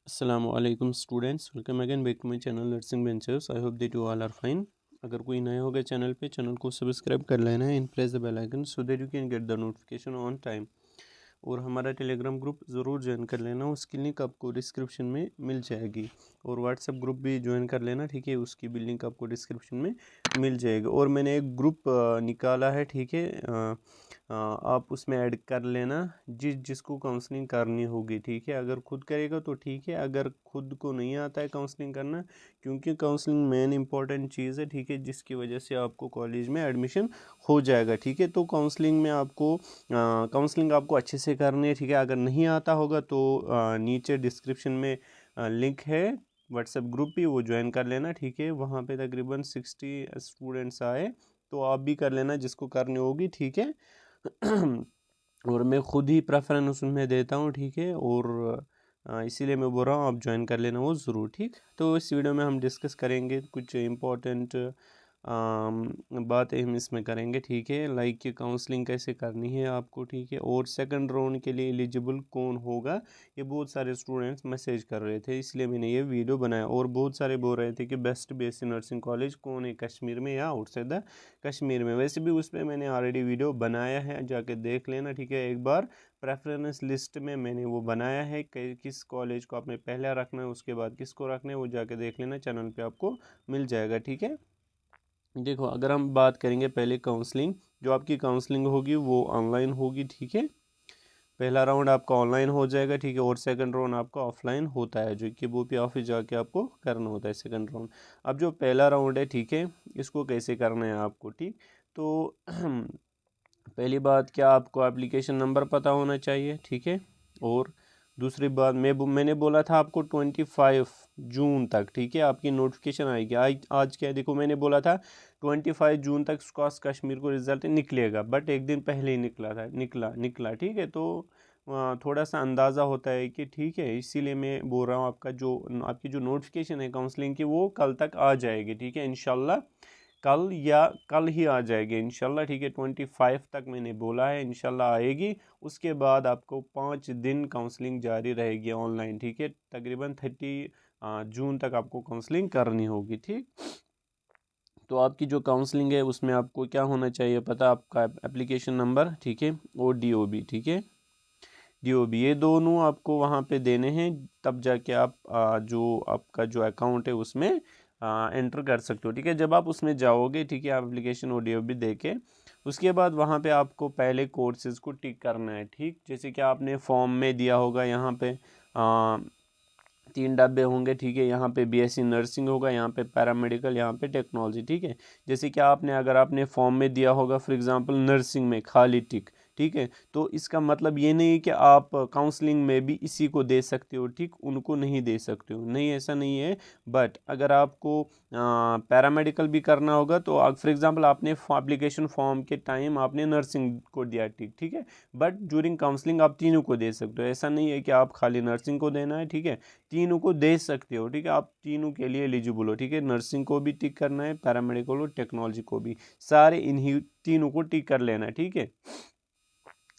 Assalamualaikum students, welcome again back to my channel Learning Ventures. I hope that you all are fine. अगर कोई नया होगा channel को subscribe कर लेना है and press the bell icon so that you can get the notification on time. और हमारा टेलीग्राम ग्रुप ज़रूर ज्वाइन कर लेना, उसकी लिंक आपको डिस्क्रिप्शन में मिल जाएगी। और व्हाट्सएप ग्रुप भी ज्वाइन कर लेना, ठीक है, उसकी भी लिंक आपको डिस्क्रिप्शन में मिल जाएगी। और मैंने एक ग्रुप निकाला है, ठीक है, आप उसमें ऐड कर लेना जिसको काउंसलिंग करनी होगी, ठीक है। अगर खुद करेगा तो ठीक है, अगर खुद को नहीं आता है काउंसलिंग करना, क्योंकि काउंसलिंग मेन इंपॉर्टेंट चीज़ है, ठीक है, जिसकी वजह से आपको कॉलेज में एडमिशन हो जाएगा, ठीक है। तो काउंसलिंग में आपको काउंसलिंग आपको अच्छे से करनी है, ठीक है। अगर नहीं आता होगा तो नीचे डिस्क्रिप्शन में लिंक है व्हाट्सएप ग्रुप भी, वो ज्वाइन कर लेना, ठीक है। वहाँ पे तकरीबन 60 स्टूडेंट्स आए, तो आप भी कर लेना जिसको करनी होगी, ठीक है। और मैं खुद ही प्रेफरेंस उसमें देता हूँ, ठीक है। और इसीलिए मैं बोल रहा हूँ आप ज्वाइन कर लेना वो ज़रूर, ठीक। तो इस वीडियो में हम डिस्कस करेंगे कुछ इम्पोर्टेंट बातें हम इसमें करेंगे, ठीक है। लाइक कि काउंसलिंग कैसे करनी है आपको, ठीक है। और सेकंड राउंड के लिए एलिजिबल कौन होगा, ये बहुत सारे स्टूडेंट्स मैसेज कर रहे थे, इसलिए मैंने ये वीडियो बनाया। और बहुत सारे बोल रहे थे कि बेस्ट बीएससी नर्सिंग कॉलेज कौन है कश्मीर में या आउटसाइड द कश्मीर में। वैसे भी उस पर मैंने ऑलरेडी वीडियो बनाया है, जाके देख लेना, ठीक है। एक बार प्रेफरेंस लिस्ट में मैंने वो बनाया है कि किस कॉलेज को आपने पहले रखना है, उसके बाद किसको रखना है, वो जाके देख लेना, चैनल पे आपको मिल जाएगा, ठीक है। देखो, अगर हम बात करेंगे पहले काउंसलिंग, जो आपकी काउंसलिंग होगी वो ऑनलाइन होगी, ठीक है। पहला राउंड आपका ऑनलाइन हो जाएगा, ठीक है। और सेकंड राउंड आपका ऑफलाइन होता है, जो कि वो भी ऑफिस जाके आपको करना होता है सेकंड राउंड। अब जो पहला राउंड है, ठीक है, इसको कैसे करना है आपको, ठीक। तो पहली बात, क्या आपको एप्लीकेशन नंबर पता होना चाहिए, ठीक है। और दूसरी बात, मैंने बोला था आपको 25 जून तक, ठीक है, आपकी नोटिफिकेशन आएगी। आज क्या है, देखो, मैंने बोला था 25 जून तक स्कॉस कश्मीर को रिज़ल्ट निकलेगा, बट एक दिन पहले ही निकला था, निकला, ठीक है। तो थोड़ा सा अंदाज़ा होता है कि, ठीक है, इसीलिए मैं बोल रहा हूँ आपकी जो नोटिफिकेशन है काउंसलिंग की वो कल तक आ जाएगी, ठीक है, इंशाल्लाह। कल या कल ही आ जाएगी इंशाल्लाह, ठीक है। 25 तक मैंने बोला है, इंशाल्लाह आएगी। उसके बाद आपको 5 दिन काउंसलिंग जारी रहेगी ऑनलाइन, ठीक है। तकरीबन 30 जून तक आपको काउंसलिंग करनी होगी, ठीक। तो आपकी जो काउंसलिंग है उसमें आपको क्या होना चाहिए पता, आपका एप्लीकेशन नंबर, ठीक है, और डीओबी, ठीक है। डीओबी ये दोनों आपको वहाँ पे देने हैं, तब जाके आप जो आपका जो अकाउंट है उसमें एंटर कर सकते हो, ठीक है। जब आप उसमें जाओगे, ठीक है, आप एप्लीकेशन और डीओबी दे के उसके बाद वहाँ पे आपको पहले कोर्सेज़ को टिक करना है, ठीक। जैसे कि आपने फॉर्म में दिया होगा, यहाँ पे 3 डब्बे होंगे, ठीक है। यहाँ पे बीएससी नर्सिंग होगा, यहाँ पे पैरामेडिकल, यहाँ पे टेक्नोलॉजी, ठीक है। जैसे कि अगर आपने फॉर्म में दिया होगा फॉर एग्जांपल नर्सिंग में खाली टिक, ठीक है, तो इसका मतलब ये नहीं कि आप काउंसलिंग में भी इसी को दे सकते हो, ठीक, उनको नहीं दे सकते हो, नहीं, ऐसा नहीं है। बट अगर आपको पैरामेडिकल भी करना होगा तो फॉर एग्जांपल आपने एप्लीकेशन फॉर्म के टाइम आपने नर्सिंग को दिया टिक, ठीक है, बट ड्यूरिंग काउंसलिंग आप तीनों को दे सकते हो। ऐसा नहीं है कि आप खाली नर्सिंग को देना है, ठीक है, तीनों को दे सकते हो, ठीक है। आप तीनों के लिए एलिजिबल हो, ठीक है। नर्सिंग को भी टिक करना है, पैरामेडिकल और टेक्नोलॉजी को भी, सारे इन्हीं तीनों को टिक कर लेना है, ठीक है।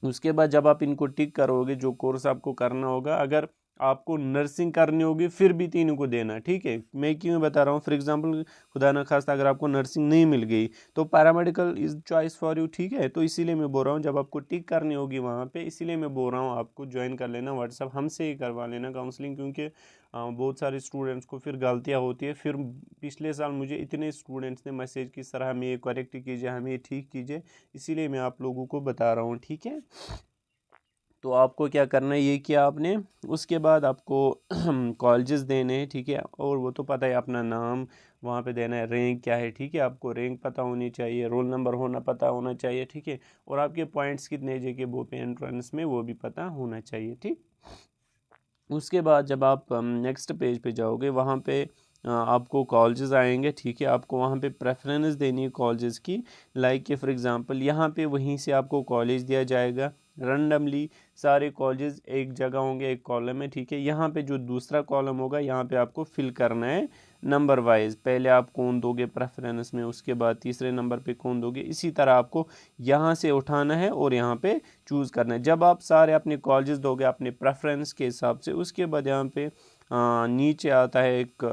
उसके बाद जब आप इनको टिक करोगे, जो कोर्स आपको करना होगा, अगर आपको नर्सिंग करनी होगी फिर भी तीनों को देना, ठीक है। मैं क्यों बता रहा हूँ, फॉर एग्जांपल खुदा न खास्ता अगर आपको नर्सिंग नहीं मिल गई तो paramedical is choice for you, ठीक है। तो इसीलिए मैं बोल रहा हूँ जब आपको टिक करनी होगी वहाँ पे, इसीलिए मैं बोल रहा हूँ आपको ज्वाइन कर लेना व्हाट्सअप, हमसे ही करवा लेना काउंसलिंग, क्योंकि बहुत सारे स्टूडेंट्स को फिर गलतियाँ होती है। फिर पिछले साल मुझे इतने स्टूडेंट्स ने मैसेज की, सर हमें ये करेक्ट कीजिए, हमें ये ठीक कीजिए, इसीलिए मैं आप लोगों को बता रहा हूँ, ठीक है। तो आपको क्या करना है, ये किया आपने, उसके बाद आपको कॉलेजेस देने हैं, ठीक है। और वो तो पता है, अपना नाम वहाँ पे देना है, रैंक क्या है, ठीक है, आपको रैंक पता होनी चाहिए, रोल नंबर पता होना चाहिए, ठीक है। और आपके पॉइंट्स कितने जे वो पे एंट्रेंस में वो भी पता होना चाहिए, ठीक। उसके बाद जब आप नेक्स्ट पेज पे जाओगे, वहाँ पे आपको कॉलेजेस आएंगे, ठीक है। आपको वहाँ पे प्रेफरेंस देनी है कॉलेजेस की, लाइक कि फॉर एग्जांपल यहाँ पे वहीं से आपको कॉलेज दिया जाएगा, रैंडमली सारे कॉलेज एक जगह होंगे, एक कॉलम में, ठीक है। यहाँ पे जो दूसरा कॉलम होगा यहाँ पे आपको फिल करना है नंबर वाइज। पहले आप कौन दोगे प्रेफरेंस में, उसके बाद तीसरे नंबर पे कौन दोगे, इसी तरह आपको यहाँ से उठाना है और यहाँ पे चूज़ करना है। जब आप सारे अपने कॉलेज दोगे अपने प्रेफरेंस के हिसाब से, उसके बाद यहाँ पे नीचे आता है एक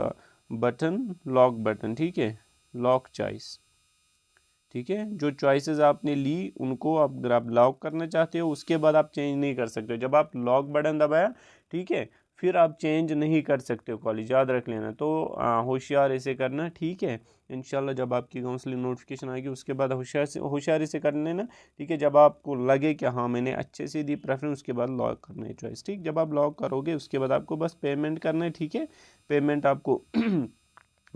बटन, लॉक बटन, ठीक है, लॉक चॉइस, ठीक है। जो चॉइसेस आपने ली उनको आप अगर आप लॉक करना चाहते हो उसके बाद आप चेंज नहीं कर सकते हो। जब आप लॉक बटन दबाया, ठीक है, फिर आप चेंज नहीं कर सकते हो कॉलेज, याद रख लेना। तो होशियार इसे करना, ठीक है। इंशाल्लाह जब आपकी काउंसलिंग नोटिफिकेशन आएगी उसके बाद होशियारी से कर लेना, ठीक है। जब आपको लगे कि हाँ मैंने अच्छे से दी प्रेफरेंस, उसके बाद लॉक करना है चॉइस, ठीक। जब आप लॉक करोगे उसके बाद आपको बस पेमेंट करना है, ठीक है। पेमेंट आपको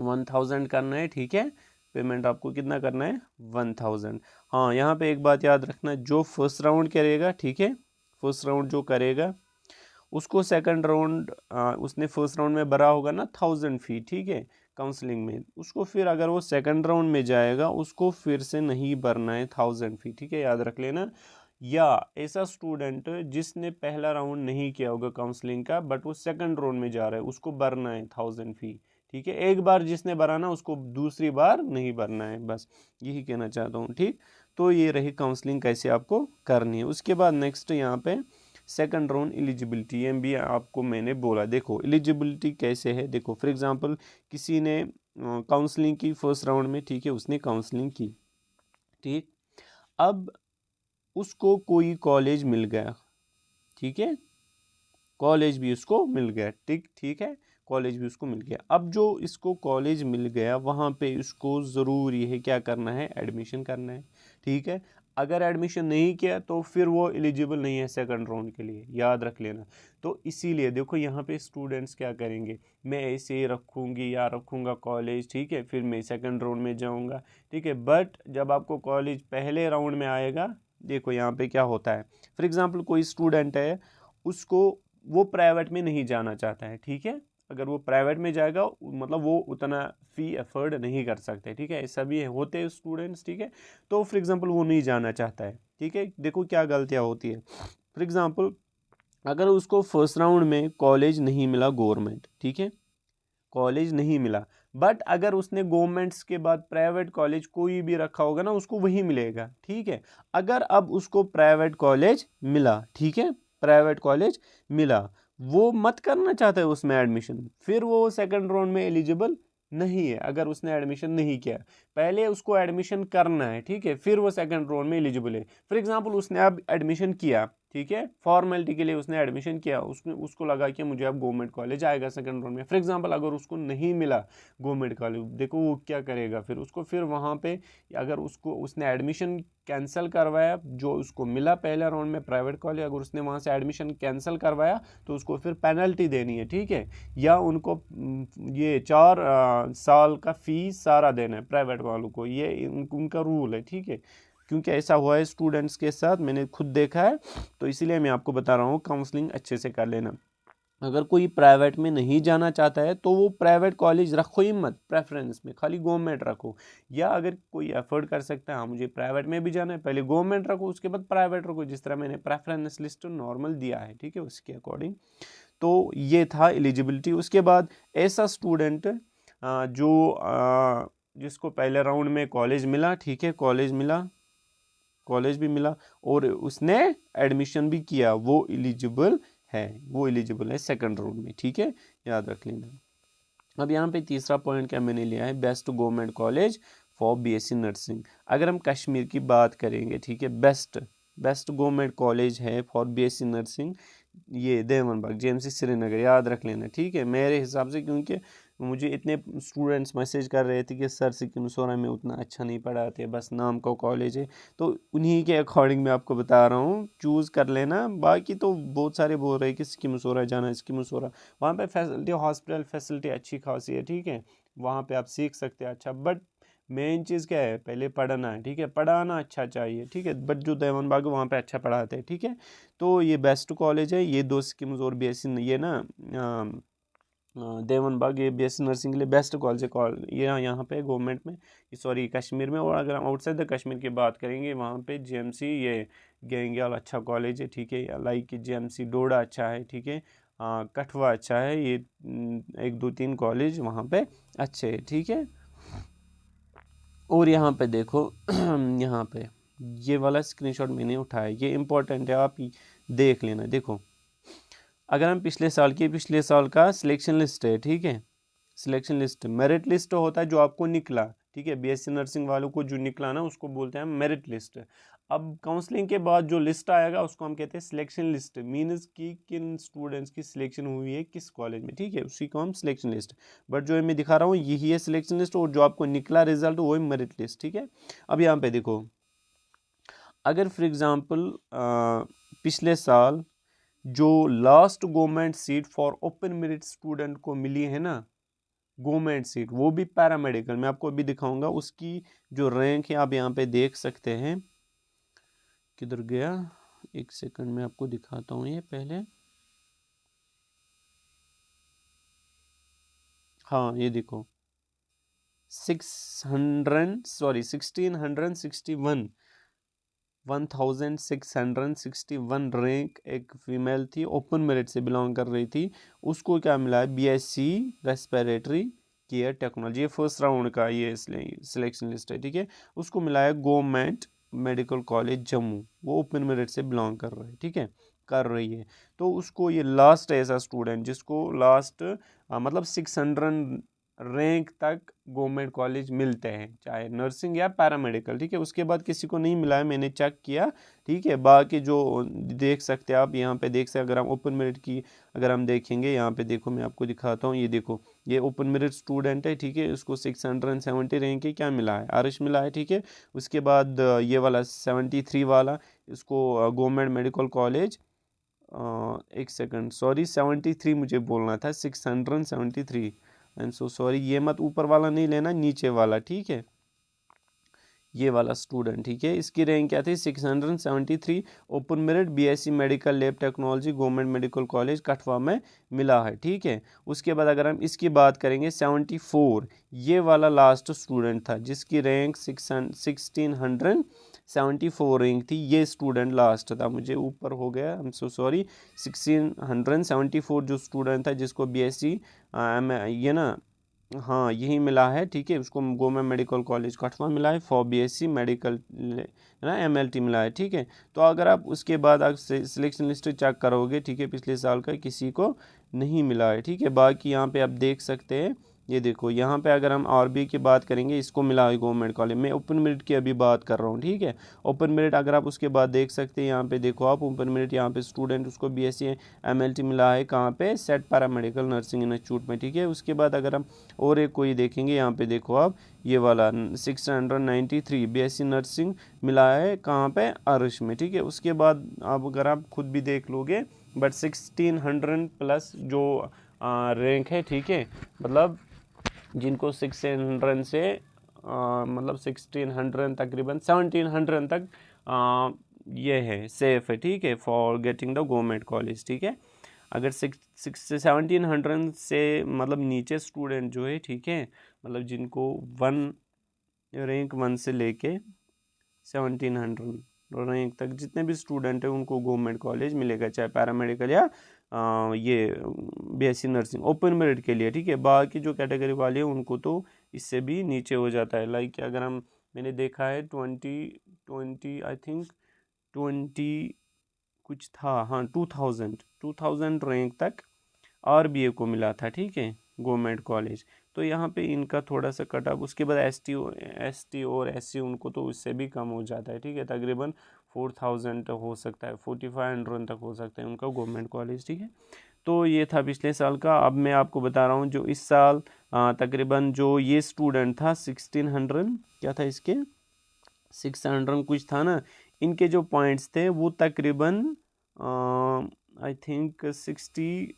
1000 करना है, ठीक है। पेमेंट आपको कितना करना है, 1000। हाँ, यहाँ पे एक बात याद रखना, जो फर्स्ट राउंड करेगा, ठीक है, फर्स्ट राउंड जो करेगा उसको सेकंड राउंड उसने फर्स्ट राउंड में भरा होगा ना 1000 फी, ठीक है, काउंसलिंग में, उसको फिर अगर वो सेकंड राउंड में जाएगा उसको फिर से नहीं भरना है 1000 फी, ठीक है, याद रख लेना। या ऐसा स्टूडेंट जिसने पहला राउंड नहीं किया होगा काउंसलिंग का बट वो सेकंड राउंड में जा रहा है, उसको भरना है 1000 फी, ठीक है। एक बार जिसने भरा ना उसको दूसरी बार नहीं भरना है, बस यही कहना चाहता हूँ, ठीक। तो ये रही काउंसलिंग कैसे आपको करनी है। उसके बाद नेक्स्ट यहाँ पे सेकंड राउंड एलिजिबिलिटी, ये भी आपको मैंने बोला। देखो एलिजिबिलिटी कैसे है, देखो फॉर एग्जांपल किसी ने काउंसलिंग की फर्स्ट राउंड में, ठीक है, उसने काउंसलिंग की, ठीक। अब उसको कोई कॉलेज मिल गया, ठीक है, कॉलेज भी उसको मिल गया, ठीक, ठीक है, कॉलेज भी उसको मिल गया। अब जो इसको कॉलेज मिल गया वहाँ पे इसको ज़रूरी है क्या करना है, एडमिशन करना है, ठीक है। अगर एडमिशन नहीं किया तो फिर वो एलिजिबल नहीं है सेकंड राउंड के लिए, याद रख लेना। तो इसीलिए देखो यहाँ पे स्टूडेंट्स क्या करेंगे, मैं ऐसे ही रखूँगी या रखूँगा कॉलेज, ठीक है, फिर मैं सेकंड राउंड में जाऊँगा, ठीक है। बट जब आपको कॉलेज पहले राउंड में आएगा, देखो यहाँ पे क्या होता है, फॉर एग्ज़ाम्पल कोई स्टूडेंट है, उसको वो प्राइवेट में नहीं जाना चाहता है, ठीक है। अगर वो प्राइवेट में जाएगा मतलब वो उतना फ़ी अफोर्ड नहीं कर सकते, ठीक है, ऐसा भी होते हैं स्टूडेंट्स, ठीक है। तो फॉर एग्जांपल वो नहीं जाना चाहता है, ठीक है। देखो क्या गलतियाँ होती है, फॉर एग्जांपल अगर उसको फर्स्ट राउंड में कॉलेज नहीं मिला गवर्नमेंट, ठीक है, कॉलेज नहीं मिला, बट अगर उसने गवर्नमेंट्स के बाद प्राइवेट कॉलेज कोई भी रखा होगा ना उसको वही मिलेगा, ठीक है। अगर अब उसको प्राइवेट कॉलेज मिला, ठीक है, प्राइवेट कॉलेज मिला, वो मत करना चाहता है उसमें एडमिशन, फिर वो सेकंड राउंड में एलिजिबल नहीं है। अगर उसने एडमिशन नहीं किया, पहले उसको एडमिशन करना है, ठीक है, फिर वो सेकंड राउंड में एलिजिबल है। फॉर एग्जांपल उसने अब एडमिशन किया, ठीक है, फॉर्मेलिटी के लिए उसने एडमिशन किया, उसको लगा कि मुझे अब गवर्नमेंट कॉलेज आएगा सेकंड राउंड में। फॉर एग्जांपल अगर उसको नहीं मिला गवर्नमेंट कॉलेज, देखो वो क्या करेगा, फिर उसको फिर वहाँ पे अगर उसने एडमिशन कैंसिल करवाया जो उसको मिला पहले राउंड में प्राइवेट कॉलेज, अगर उसने वहाँ से एडमिशन कैंसिल करवाया तो उसको फिर पेनल्टी देनी है, ठीक है। या उनको ये 4 साल का फीस सारा देना है प्राइवेट वालों को, ये उनका रूल है, ठीक है। क्योंकि ऐसा हुआ है स्टूडेंट्स के साथ, मैंने खुद देखा है, तो इसीलिए मैं आपको बता रहा हूँ काउंसलिंग अच्छे से कर लेना। अगर कोई प्राइवेट में नहीं जाना चाहता है तो वो प्राइवेट कॉलेज रखो ही मत प्रेफरेंस में, खाली गवर्नमेंट रखो। या अगर कोई अफोर्ड कर सकता है, हाँ मुझे प्राइवेट में भी जाना है, पहले गवर्नमेंट रखो उसके बाद प्राइवेट रखो, जिस तरह मैंने प्रेफरेंस लिस्ट नॉर्मल दिया है, ठीक है, उसके अकॉर्डिंग। तो ये था एलिजिबिलिटी। उसके बाद ऐसा स्टूडेंट जो जिसको पहले राउंड में कॉलेज मिला, ठीक है, कॉलेज मिला, कॉलेज भी मिला और उसने एडमिशन भी किया, वो एलिजिबल है, वो एलिजिबल है सेकंड राउंड में, ठीक है, याद रख लेना। अब यहाँ पे तीसरा पॉइंट क्या मैंने लिया है, best government college for BSc nursing. अगर हम कश्मीर की बात करेंगे, ठीक है, बेस्ट गवर्नमेंट कॉलेज है फॉर बीएससी नर्सिंग, ये देवन बाग जेएमसी श्रीनगर, याद रख लेना, ठीक है, मेरे हिसाब से। क्योंकि मुझे इतने स्टूडेंट्स मैसेज कर रहे थे कि सर सिक्किम सोरा में उतना अच्छा नहीं पढ़ाते, बस नाम का कॉलेज है, तो उन्हीं के अकॉर्डिंग मैं आपको बता रहा हूँ, चूज़ कर लेना। बाकी तो बहुत सारे बोल रहे हैं कि सिक्किम सोरा जाना है, सिक्किम सोरा, वहाँ पे फैसिलिटी, हॉस्पिटल फैसिलिटी अच्छी खासी है, ठीक है, वहाँ पे आप सीख सकते हैं अच्छा। बट मेन चीज़ क्या है, पहले पढ़ना है, ठीक है, पढ़ाना अच्छा चाहिए, ठीक है। बट जो देवन बाग वहाँ पे अच्छा पढ़ाते हैं, ठीक है। तो ये बेस्ट कॉलेज है, ये 2 स्कीम्स और बीएससी ये ना देवन बाग, ये बीएससी नर्सिंग के लिए बेस्ट कॉलेज है। ये यहाँ पे गवर्नमेंट में, सॉरी कश्मीर में। और अगर हम आउटसाइड द कश्मीर की बात करेंगे, वहाँ पे जेएमसी, ये गैंगयाल अच्छा कॉलेज है, ठीक है। लाइक जेएमसी डोडा अच्छा है, ठीक है। कठवा अच्छा है। ये 1 2 3 कॉलेज वहाँ पे अच्छे है, ठीक है। और यहाँ पे देखो यहाँ पे ये वाला स्क्रीनशॉट मैंने उठाया, ये इम्पोर्टेंट है, आप देख लेना। देखो, अगर हम पिछले साल का सिलेक्शन लिस्ट है, ठीक है। सिलेक्शन लिस्ट, मेरिट लिस्ट होता है जो आपको निकला, ठीक है। बीएससी नर्सिंग वालों को जो निकला ना, उसको बोलते हैं मेरिट लिस्ट। अब काउंसलिंग के बाद जो लिस्ट आएगा उसको हम कहते हैं सिलेक्शन लिस्ट। मीन्स कि किन स्टूडेंट्स की सिलेक्शन हुई है किस कॉलेज में, ठीक है, उसी को हम सिलेक्शन लिस्ट। बट जो मैं दिखा रहा हूँ यही है सिलेक्शन लिस्ट, और जो आपको निकला रिजल्ट वो है मेरिट लिस्ट, ठीक है। अब यहाँ पे देखो, अगर फॉर एग्जाम्पल पिछले साल जो last government seat for open merit student को मिली है ना, गवर्नमेंट सीट, वो भी पैरामेडिकल, मैं आपको अभी दिखाऊंगा उसकी जो रैंक है, आप यहाँ पे देख सकते हैं। किधर गया, एक सेकंड में आपको दिखाता हूँ ये पहले। हाँ ये देखो, 1661 रैंक एक फीमेल थी, ओपन मेरिट से बिलोंग कर रही थी। उसको क्या मिला है, बीएससी रेस्पिरेटरी केयर टेक्नोलॉजी। ये फर्स्ट राउंड का ये सिलेक्शन लिस्ट है, ठीक है। उसको मिला है गवर्नमेंट मेडिकल कॉलेज जम्मू, वो ओपन मेरिट से बिलोंग कर रहा है, ठीक है, कर रही है। तो उसको ये लास्ट ऐसा स्टूडेंट जिसको लास्ट मतलब 600 रैंक तक गवर्नमेंट कॉलेज मिलते हैं, चाहे नर्सिंग या पैरामेडिकल, ठीक है। उसके बाद किसी को नहीं मिला है, मैंने चेक किया, ठीक है। बाकी जो देख सकते हैं आप यहाँ पे देख सकते हैं, अगर हम ओपन मेरिट की अगर हम देखेंगे, यहाँ पे देखो मैं आपको दिखाता हूँ, ये देखो, ये ओपन मेरिट स्टूडेंट है, ठीक है। उसको 670 रैंक के क्या मिला है, आरिश मिला है, ठीक है। उसके बाद ये वाला 73 वाला, इसको गवर्नमेंट मेडिकल कॉलेज, एक सेकंड, सॉरी 73 मुझे बोलना था, 673, आई एम सो सॉरी। ये मत ऊपर वाला नहीं लेना, नीचे वाला, ठीक है, ये वाला स्टूडेंट, ठीक है। इसकी रैंक क्या थी, 673, open merit BSc medical lab technology government medical college Kathua में मिला है, ठीक है। उसके बाद अगर हम इसकी बात करेंगे 74, ये वाला लास्ट स्टूडेंट था जिसकी रैंक 1674 रैंक थी, ये स्टूडेंट लास्ट था, मुझे ऊपर हो गया, आई एम सो सॉरी। 1674 जो स्टूडेंट था जिसको बीएससी ये ना, हाँ यही मिला है, ठीक है। उसको गवर्नमेंट मेडिकल कॉलेज कठवा मिला है फॉर बीएससी मेडिकल, है ना, एमएलटी मिला है, ठीक है। तो अगर आप उसके बाद आप सिलेक्शन लिस्ट चेक करोगे, ठीक है, पिछले साल का किसी को नहीं मिला है, ठीक है। बाकी यहाँ पे आप देख सकते हैं, ये देखो यहाँ पे अगर हम आरबी की बात करेंगे, इसको मिला है गवर्नमेंट कॉलेज में। ओपन मेरिट की अभी बात कर रहा हूँ, ठीक है। ओपन मेरिट अगर आप उसके बाद देख सकते हैं, यहाँ पे देखो आप ओपन मेरिट, यहाँ पे स्टूडेंट उसको बीएससी एमएलटी मिला है, कहाँ पे, सेट पैरामेडिकल नर्सिंग इंस्टीट्यूट में, ठीक है। उसके बाद अगर हम और एक कोई देखेंगे, यहाँ पे देखो आप, ये वाला 693 बीएससी नर्सिंग मिला है, कहाँ पे, आरुष में, ठीक है। उसके बाद आप अगर आप खुद भी देख लोगे, बट 1600 प्लस जो रैंक है, ठीक है, मतलब जिनको 600 से मतलब 1600 तकरीबन 1700 तक ये है सेफ है, ठीक है, for getting the government college, ठीक है। अगर 1700 से मतलब नीचे स्टूडेंट जो है, ठीक है, मतलब जिनको 1 से लेके 1700 रैंक तक जितने भी स्टूडेंट हैं उनको गवर्नमेंट कॉलेज मिलेगा, चाहे पैरामेडिकल या ये बीएससी नर्सिंग ओपन मेरिट के लिए, ठीक है। बाकी जो कैटेगरी वाले हैं उनको तो इससे भी नीचे हो जाता है। लाइक अगर हम, मैंने देखा है 20 आई थिंक 20 कुछ था, हाँ 2000 रैंक तक आरबीए को मिला था, ठीक है, गवर्नमेंट कॉलेज। तो यहाँ पे इनका थोड़ा सा कट ऑफ, उसके बाद एसटी और एससी उनको तो उससे भी कम हो जाता है, ठीक है, तकरीबन 4000 तक हो सकता है, 4500 तक हो सकता है उनका गवर्नमेंट कॉलेज, ठीक है। तो ये था पिछले साल का। अब मैं आपको बता रहा हूँ जो इस साल तकरीबन जो ये स्टूडेंट था 1600, क्या था इसके, 600 कुछ था ना, इनके जो पॉइंट्स थे वो तकरीबन आई थिंक 60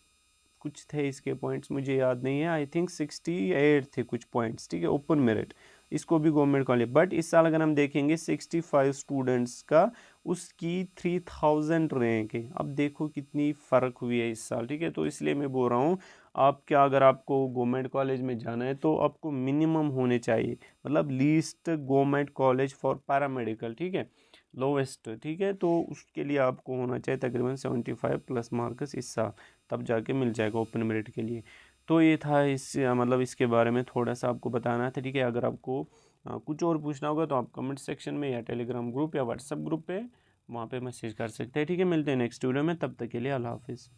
कुछ थे इसके पॉइंट्स, मुझे याद नहीं है, आई थिंक 68 थे कुछ पॉइंट्स, ठीक है, ओपन मेरिट। इसको भी गवर्नमेंट कॉलेज, बट इस साल अगर हम देखेंगे 65 स्टूडेंट्स का उसकी 3000 रैंक है। अब देखो कितनी फ़र्क हुई है इस साल, ठीक है। तो इसलिए मैं बोल रहा हूँ आप क्या, अगर आपको गवर्नमेंट कॉलेज में जाना है तो आपको मिनिमम होने चाहिए, मतलब least government college for paramedical, ठीक है, लोवेस्ट, ठीक है। तो उसके लिए आपको होना चाहिए तकरीबन 75 प्लस मार्क्स इस साल, तब जाके मिल जाएगा ओपन मेरिट के लिए। तो ये था इस मतलब इसके बारे में थोड़ा सा आपको बताना था, ठीक है। अगर आपको कुछ और पूछना होगा तो आप कमेंट सेक्शन में या टेलीग्राम ग्रुप या व्हाट्सएप ग्रुप पे वहाँ पे मैसेज कर सकते हैं, ठीक है। मिलते हैं नेक्स्ट वीडियो में, तब तक के लिए अल्लाह हाफिज़।